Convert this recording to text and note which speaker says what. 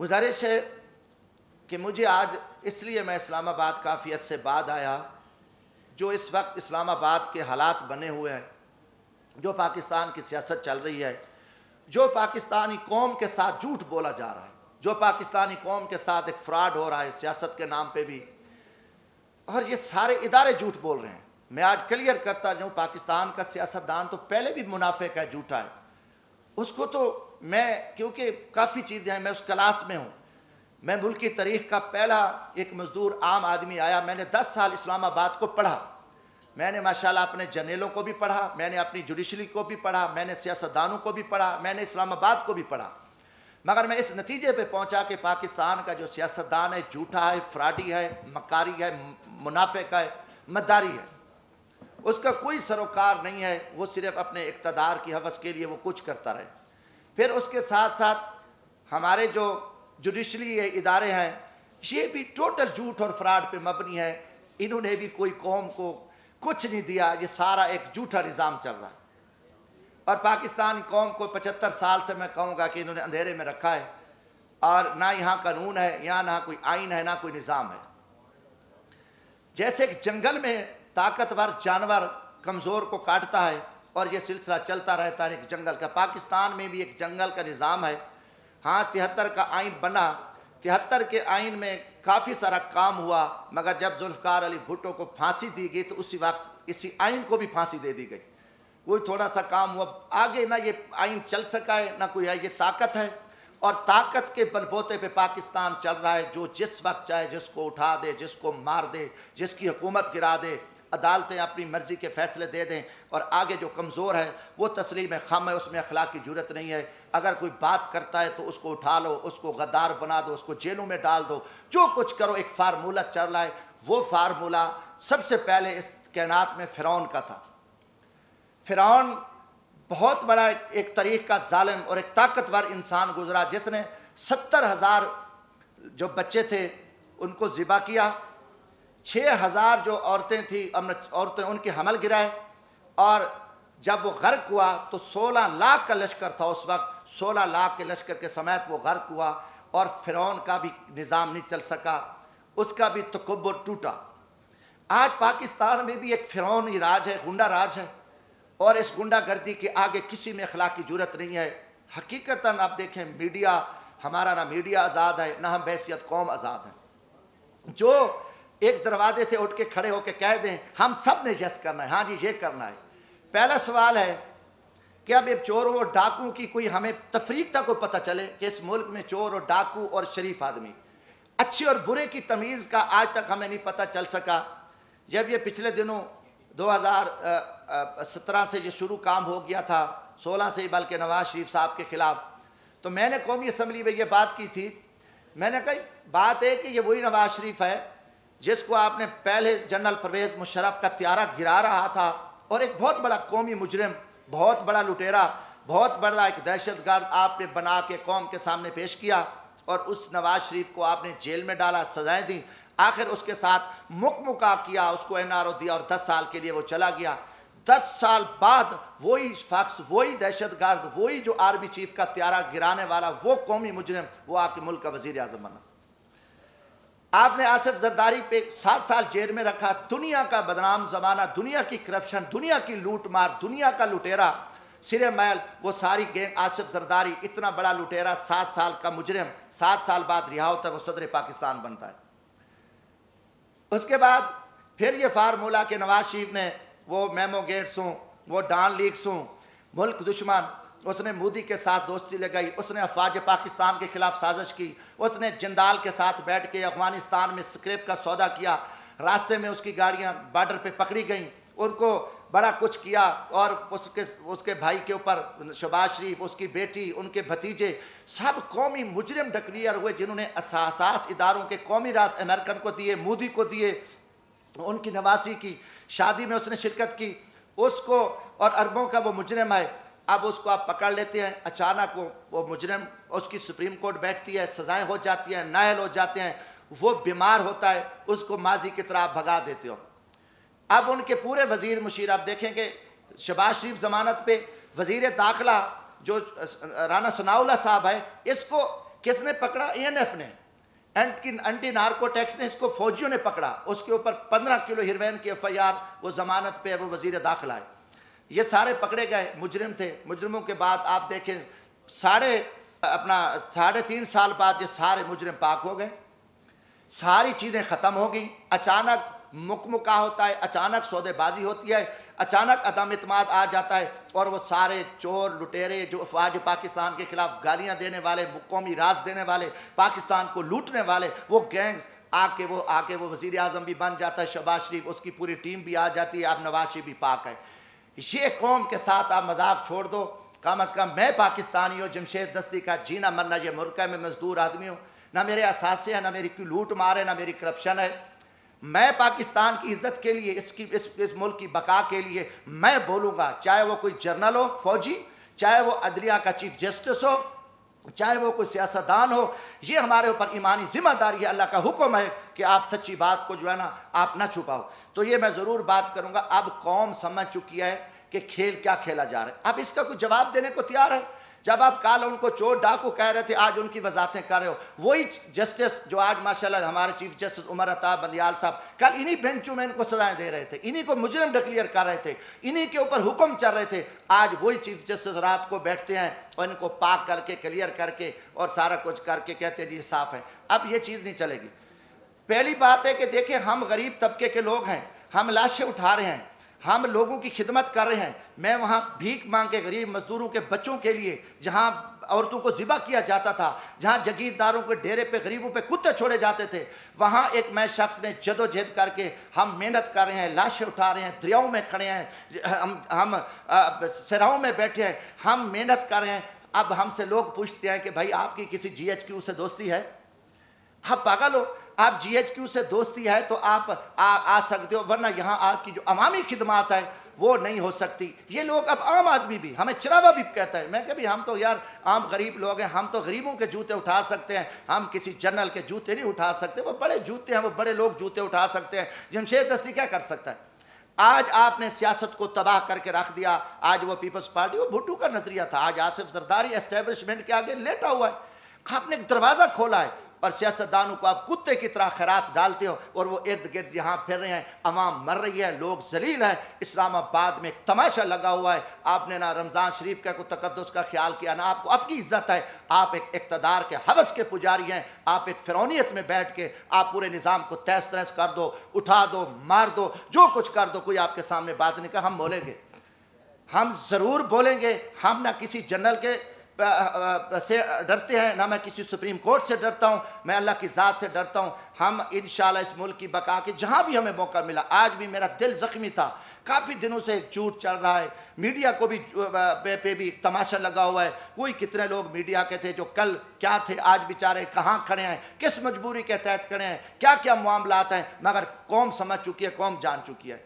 Speaker 1: گزارش ہے کہ مجھے آج اس لیے میں اسلام آباد کافی عرصے بعد آیا، جو اس وقت اسلام آباد کے حالات بنے ہوئے ہیں، جو پاکستان کی سیاست چل رہی ہے، جو پاکستانی قوم کے ساتھ جھوٹ بولا جا رہا ہے، جو پاکستانی قوم کے ساتھ ایک فراڈ ہو رہا ہے سیاست کے نام پہ بھی، اور یہ سارے ادارے جھوٹ بول رہے ہیں۔ میں آج کلیئر کرتا جاؤں، پاکستان کا سیاستدان تو پہلے بھی منافق ہے، جھوٹا ہے، اس کو تو میں کیونکہ کافی چیزیں ہیں، میں اس کلاس میں ہوں، میں ملک کی تاریخ کا پہلا ایک مزدور عام آدمی آیا، میں نے 10 سال اسلام آباد کو پڑھا، میں نے ماشاءاللہ اپنے جرنیلوں کو بھی پڑھا، میں نے اپنی جوڈیشری کو بھی پڑھا، میں نے سیاستدانوں کو بھی پڑھا، میں نے اسلام آباد کو بھی پڑھا، مگر میں اس نتیجے پہ پہنچا کہ پاکستان کا جو سیاستدان ہے جھوٹا ہے، فراڈی ہے، مکاری ہے، منافق ہے، مداری ہے، اس کا کوئی سروکار نہیں ہے، وہ صرف اپنے اقتدار کی حوث کے لیے وہ کچھ کرتا رہے۔ پھر اس کے ساتھ ساتھ ہمارے جو جوڈیشری ادارے ہیں یہ بھی ٹوٹل جھوٹ اور فراڈ پہ مبنی ہے، انہوں نے بھی کوئی قوم کو کچھ نہیں دیا، یہ سارا ایک جھوٹا نظام چل رہا ہے، اور پاکستانی قوم کو 75 سال سے میں کہوں گا کہ انہوں نے اندھیرے میں رکھا ہے، اور نہ یہاں قانون ہے، یہاں نہ کوئی آئین ہے، نہ کوئی نظام ہے۔ جیسے ایک جنگل میں طاقتور جانور کمزور کو کاٹتا ہے اور یہ سلسلہ چلتا رہتا ہے ایک جنگل کا، پاکستان میں بھی ایک جنگل کا نظام ہے۔ ہاں 73 کا آئین بنا، 73 کے آئین میں کافی سارا کام ہوا، مگر جب ذوالفقار علی بھٹو کو پھانسی دی گئی تو اسی وقت اسی آئین کو بھی پھانسی دے دی گئی، کوئی تھوڑا سا کام ہوا، آگے نہ یہ آئین چل سکا ہے نہ کوئی ہے، یہ طاقت ہے، اور طاقت کے بل بوتے پہ پاکستان چل رہا ہے، جو جس وقت چاہے جس کو اٹھا دے، جس کو مار دے، جس کی حکومت گرا دے، عدالتیں اپنی مرضی کے فیصلے دے دیں، اور آگے جو کمزور ہے وہ تسلیم خم ہے، اس میں اخلاق کی جرت نہیں ہے، اگر کوئی بات کرتا ہے تو اس کو اٹھا لو، اس کو غدار بنا دو، اس کو جیلوں میں ڈال دو، جو کچھ کرو، ایک فارمولہ چل رہا ہے۔ وہ فارمولہ سب سے پہلے اس کائنات میں فرعون کا تھا۔ فرعون بہت بڑا ایک تاریخ کا ظالم اور ایک طاقتور انسان گزرا، جس نے 70,000 جو بچے تھے ان کو ذبح کیا، 6,000 جو عورتیں تھیں عورتیں ان کے حمل گرائے، اور جب وہ غرق ہوا تو 16 لاکھ کا لشکر تھا اس وقت، 16 لاکھ کے لشکر کے سمیت وہ غرق ہوا، اور فرعون کا بھی نظام نہیں چل سکا، اس کا بھی تکبر ٹوٹا۔ آج پاکستان میں بھی ایک فرعونی راج ہے، غنڈہ راج ہے، اور اس غنڈہ گردی کے آگے کسی میں اخلاق کی جرت نہیں ہے۔ حقیقتاً آپ دیکھیں، میڈیا ہمارا، نہ میڈیا آزاد ہے، نہ ہم بحیثیت قوم آزاد ہیں۔ جو ایک دروازے تھے اٹھ کے کھڑے ہو کے کہہ دیں ہم سب نے یس کرنا ہے، ہاں جی یہ کرنا ہے۔ پہلا سوال ہے کہ اب یہ چوروں اور ڈاکوں کی کوئی ہمیں تفریق تک کو پتہ چلے کہ اس ملک میں چور اور ڈاکو اور شریف آدمی، اچھے اور برے کی تمیز کا آج تک ہمیں نہیں پتہ چل سکا۔ جب یہ پچھلے دنوں 2017 سے یہ شروع کام ہو گیا تھا، 16 سے بلکہ نواز شریف صاحب کے خلاف، تو میں نے قومی اسمبلی میں یہ بات کی تھی، میں نے کہا بات ہے کہ یہ وہی نواز شریف ہے جس کو آپ نے پہلے جنرل پرویز مشرف کا طیارہ گرا رہا تھا، اور ایک بہت بڑا قومی مجرم، بہت بڑا لٹیرا، بہت بڑا ایک دہشت گرد آپ نے بنا کے قوم کے سامنے پیش کیا، اور اس نواز شریف کو آپ نے جیل میں ڈالا، سزائیں دیں، آخر اس کے ساتھ مکمکا کیا، اس کو NRO دیا اور 10 سال کے لیے وہ چلا گیا۔ 10 سال بعد وہی شخص، وہی دہشت گرد، وہی جو آرمی چیف کا طیارہ گرانے والا، وہ قومی مجرم، وہ آ کے ملک کا وزیر اعظم بنا۔ آپ نے آصف زرداری پہ 7 سال جیل میں رکھا، دنیا کا بدنام زمانہ، دنیا کی کرپشن، دنیا کی لوٹ مار، دنیا کا لٹیرا، سرے میل، وہ ساری گینگ، آصف زرداری اتنا بڑا لٹیرا، 7 سال کا مجرم، 7 سال بعد رہا ہوتا ہے، وہ صدر پاکستان بنتا ہے۔ اس کے بعد پھر یہ فارمولہ کہ نواز شریف نے وہ میمو گیٹس ہوں، وہ ڈان لیکس ہوں، ملک دشمن، اس نے مودی کے ساتھ دوستی لگائی، اس نے افواج پاکستان کے خلاف سازش کی، اس نے جندال کے ساتھ بیٹھ کے افغانستان میں سکریپ کا سودا کیا، راستے میں اس کی گاڑیاں بارڈر پہ پکڑی گئیں، ان کو بڑا کچھ کیا، اور اس کے بھائی کے اوپر شہباز شریف، اس کی بیٹی، ان کے بھتیجے، سب قومی مجرم ڈکلیئر ہوئے، جنہوں نے اساس اداروں کے قومی راز امریکن کو دیے، مودی کو دیے، ان کی نواسی کی شادی میں اس نے شرکت کی، اس کو، اور اربوں کا وہ مجرم ہے۔ اب اس کو آپ پکڑ لیتے ہیں، اچانک وہ مجرم، اس کی سپریم کورٹ بیٹھتی ہے، سزائیں ہو جاتی ہیں، نااہل ہو جاتے ہیں، وہ بیمار ہوتا ہے، اس کو ماضی کی طرح بھگا دیتے ہو۔ اب ان کے پورے وزیر مشیر، آپ دیکھیں کہ شہباز شریف ضمانت پہ، وزیر داخلہ جو رانا ثناء اللہ صاحب ہے، اس کو کس نے پکڑا؟ ANF نے، اینٹی نارکوٹیکس نے، اس کو فوجیوں نے پکڑا، اس کے اوپر 15 کلو ہیروین کی FIR، وہ ضمانت پہ وہ وزیر داخلہ ہے۔ یہ سارے پکڑے گئے، مجرم تھے۔ مجرموں کے بعد آپ دیکھیں 3.5 سال بعد یہ سارے مجرم پاک ہو گئے، ساری چیزیں ختم ہو گئیں۔ اچانک مکمکا ہوتا ہے، اچانک سودے بازی ہوتی ہے، اچانک عدم اعتماد آ جاتا ہے، اور وہ سارے چور لٹیرے جو افواج پاکستان کے خلاف گالیاں دینے والے، قومی راز دینے والے، پاکستان کو لوٹنے والے، وہ گینگز آ کے وہ وزیر اعظم بھی بن جاتا ہے شہباز شریف، اس کی پوری ٹیم بھی آ جاتی ہے، اب نواز شریف بھی پاک ہے۔ یہ قوم کے ساتھ آپ مذاق چھوڑ دو۔ کم از کم میں پاکستانی ہوں، جمشید دستی کا جینا مرنا یہ ملک ہے، میں مزدور آدمی ہوں، نہ میرے اثاثے ہیں، نہ میری کوئی لوٹ مار ہے، نہ میری کرپشن ہے۔ میں پاکستان کی عزت کے لیے، اس ملک کی بقا کے لیے میں بولوں گا، چاہے وہ کوئی جرنل ہو، فوجی، چاہے وہ عدلیہ کا چیف جسٹس ہو، چاہے وہ کوئی سیاستدان ہو، یہ ہمارے اوپر ایمانی ذمہ داری ہے، اللہ کا حکم ہے کہ آپ سچی بات کو جو ہے نا آپ نہ چھپاؤ۔ تو یہ میں ضرور بات کروں گا۔ اب قوم سمجھ چکی ہے کہ کھیل کیا کھیلا جا رہا ہے، اب اس کا کوئی جواب دینے کو تیار ہے؟ جب آپ کل ان کو چور ڈاکو کہہ رہے تھے، آج ان کی وضاحتیں کر رہے ہو۔ وہی جسٹس جو آج ماشاءاللہ ہمارے چیف جسٹس عمر عطا بندیال صاحب کل انہی بینچوں میں ان کو سزائیں دے رہے تھے، انہی کو مجرم ڈکلیئر کر رہے تھے، انہی کے اوپر حکم چل رہے تھے، آج وہی چیف جسٹس رات کو بیٹھتے ہیں اور ان کو پاک کر کے کلیئر کر کے اور سارا کچھ کر کے کہتے ہیں جی صاف ہے۔ اب یہ چیز نہیں چلے گی۔ پہلی بات ہے کہ دیکھیں ہم غریب طبقے کے لوگ ہیں، ہم لاشیں اٹھا رہے ہیں، ہم لوگوں کی خدمت کر رہے ہیں۔ میں وہاں بھیک مانگ کے غریب مزدوروں کے بچوں کے لیے، جہاں عورتوں کو ذبح کیا جاتا تھا، جہاں جگیرداروں کے ڈیرے پہ غریبوں پہ کتے چھوڑے جاتے تھے، وہاں ایک میں شخص نے جدوجہد کر کے ہم محنت کر رہے ہیں، لاشیں اٹھا رہے ہیں، دریاؤں میں کھڑے ہیں، ہم صحراؤں میں بیٹھے ہیں، ہم محنت کر رہے ہیں۔ اب ہم سے لوگ پوچھتے ہیں کہ بھائی آپ کی کسی GHQ سے دوستی ہے؟ آپ پاگل ہو؟ آپ GHQ سے دوستی ہے تو آپ آ سکتے ہو، ورنہ یہاں آپ کی جو عوامی خدمات ہے وہ نہیں ہو سکتی۔ یہ لوگ اب عام آدمی بھی ہمیں چراوا بھی کہتا ہے، میں کہ بھی ہم تو یار عام غریب لوگ ہیں، ہم تو غریبوں کے جوتے اٹھا سکتے ہیں، ہم کسی جنرل کے جوتے نہیں اٹھا سکتے۔ وہ بڑے جوتے ہیں، وہ بڑے لوگ جوتے اٹھا سکتے ہیں، جمشید دستی کیا کر سکتا ہے؟ آج آپ نے سیاست کو تباہ کر کے رکھ دیا۔ آج وہ پیپلز پارٹی، وہ بھٹو کا نظریہ تھا، آج آصف زرداری اسٹیبلشمنٹ کے آگے لیٹا ہوا ہے۔ آپ نے ایک دروازہ کھولا ہے اور سیاستدانوں کو آپ کتے کی طرح خیرات ڈالتے ہو، اور وہ ارد گرد یہاں پھر رہے ہیں، عوام مر رہی ہے، لوگ ذلیل ہیں۔ اسلام آباد میں ایک تماشا لگا ہوا ہے، آپ نے نہ رمضان شریف کا کوئی تقدس کا خیال کیا، نہ آپ کو اب کی عزت ہے۔ آپ ایک اقتدار کے ہوس کے پجاری ہیں، آپ ایک فرعونیت میں بیٹھ کے آپ پورے نظام کو تہس نہس کر دو، اٹھا دو، مار دو، جو کچھ کر دو، کوئی آپ کے سامنے بات نہیں کہا۔ ہم بولیں گے، ہم ضرور بولیں گے۔ ہم نہ کسی جنرل کے سے ڈرتے ہیں، نہ میں کسی سپریم کورٹ سے ڈرتا ہوں، میں اللہ کی ذات سے ڈرتا ہوں۔ ہم انشاءاللہ اس ملک کی بقا کے جہاں بھی ہمیں موقع ملا، آج بھی میرا دل زخمی تھا، کافی دنوں سے جھوٹ چل رہا ہے، میڈیا کو بھی پہ بھی تماشا لگا ہوا ہے۔ وہی کتنے لوگ میڈیا کے تھے جو کل کیا تھے، آج بیچارے کہاں کھڑے ہیں، کس مجبوری کے تحت کھڑے ہیں، کیا کیا معاملات ہیں، مگر قوم سمجھ چکی ہے، قوم جان چکی ہے۔